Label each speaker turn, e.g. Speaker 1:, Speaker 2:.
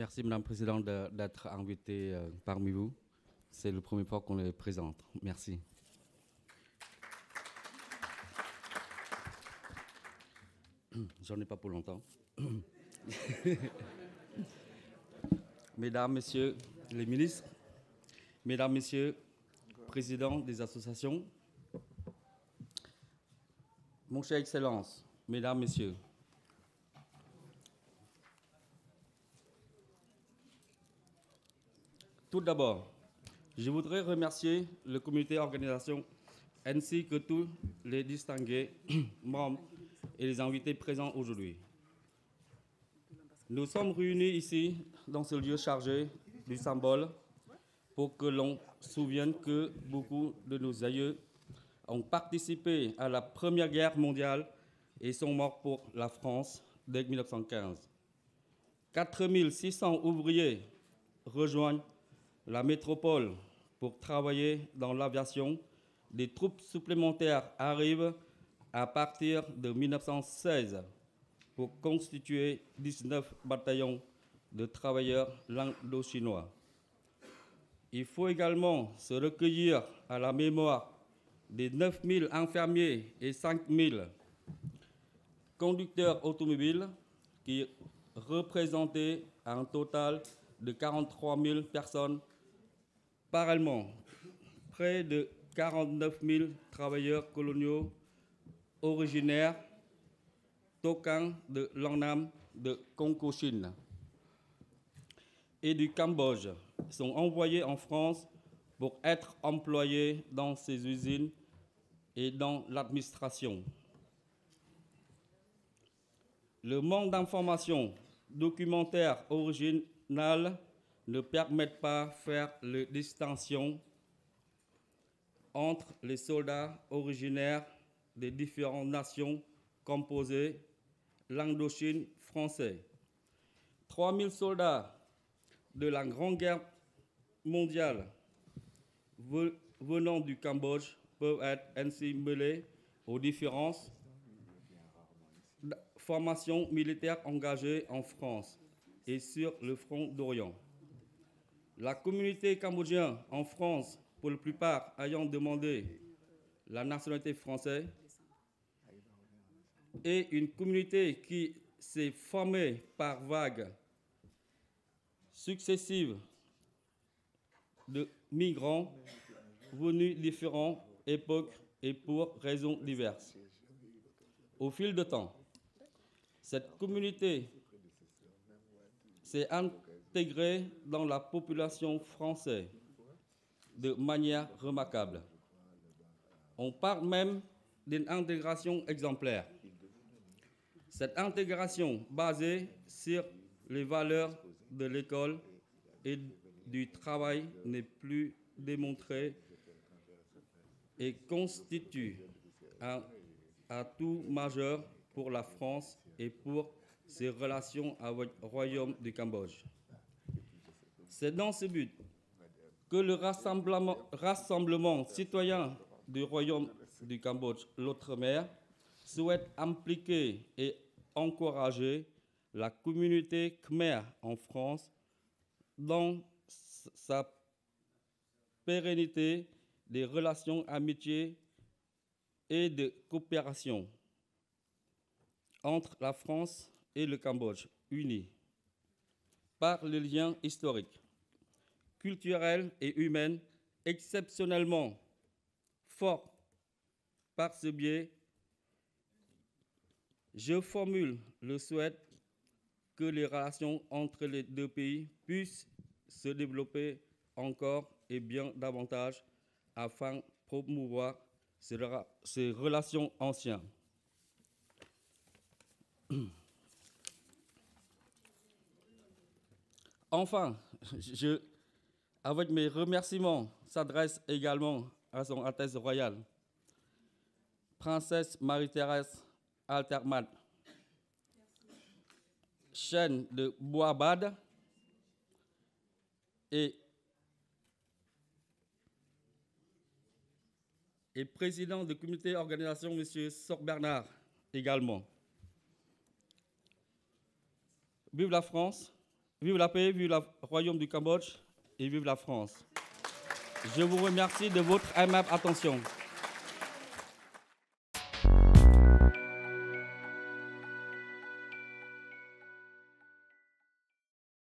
Speaker 1: Merci, Madame la Présidente, d'être invitée parmi vous. C'est la première fois qu'on les présente. Merci. J'en ai pas pour longtemps. Mesdames, Messieurs les ministres, Mesdames, Messieurs, présidents des associations, mon cher Excellence, Mesdames, Messieurs, tout d'abord, je voudrais remercier le comité d'organisation ainsi que tous les distingués membres et les invités présents aujourd'hui. Nous sommes réunis ici, dans ce lieu chargé du symbole, pour que l'on se souvienne que beaucoup de nos aïeux ont participé à la Première Guerre mondiale et sont morts pour la France dès 1915. 4600 ouvriers rejoignent la métropole pour travailler dans l'aviation. Des troupes supplémentaires arrivent à partir de 1916 pour constituer 19 bataillons de travailleurs indo-chinois. Il faut également se recueillir à la mémoire des 9000 infirmiers et 5000 conducteurs automobiles qui représentaient un total de 43 000 personnes. Parallèlement, près de 49 000 travailleurs coloniaux originaires Tokang de Langnam, de Cochinchine et du Cambodge sont envoyés en France pour être employés dans ces usines et dans l'administration. Le manque d'informations documentaires originales ne permet pas de faire la distinction entre les soldats originaires des différentes nations composées l'Indochine française. 3000 soldats de la Grande Guerre mondiale venant du Cambodge peuvent être ainsi mêlés aux différentes formations militaires engagées en France et sur le front d'Orient. La communauté cambodgienne en France, pour la plupart ayant demandé la nationalité française, et une communauté qui s'est formée par vagues successives de migrants venus de différentes époques et pour raisons diverses. Au fil du temps, cette communauté s'est intégrée dans la population française de manière remarquable. On parle même d'une intégration exemplaire. Cette intégration basée sur les valeurs de l'école et du travail n'est plus démontrée et constitue un atout majeur pour la France et pour ses relations avec le Royaume du Cambodge. C'est dans ce but que le rassemblement citoyen du Royaume du Cambodge, l'Outre-mer, souhaite impliquer et encourager la communauté khmer en France dans sa pérennité des relations d'amitié et de coopération entre la France et le Cambodge, unis par les liens historiques, culturels et humains exceptionnellement forts. Par ce biais, je formule le souhait que les relations entre les deux pays puissent se développer encore et bien davantage afin de promouvoir ces relations anciennes. Enfin, avec mes remerciements, s'adresse également à son Altesse royale, Princesse Marie-Thérèse Altermat, Chaîne de Boabad et président du comité d'organisation, M. Soc Bernard, également. Vive la France, Vive la paix, vive le royaume du Cambodge et vive la France. Je vous remercie de votre aimable attention.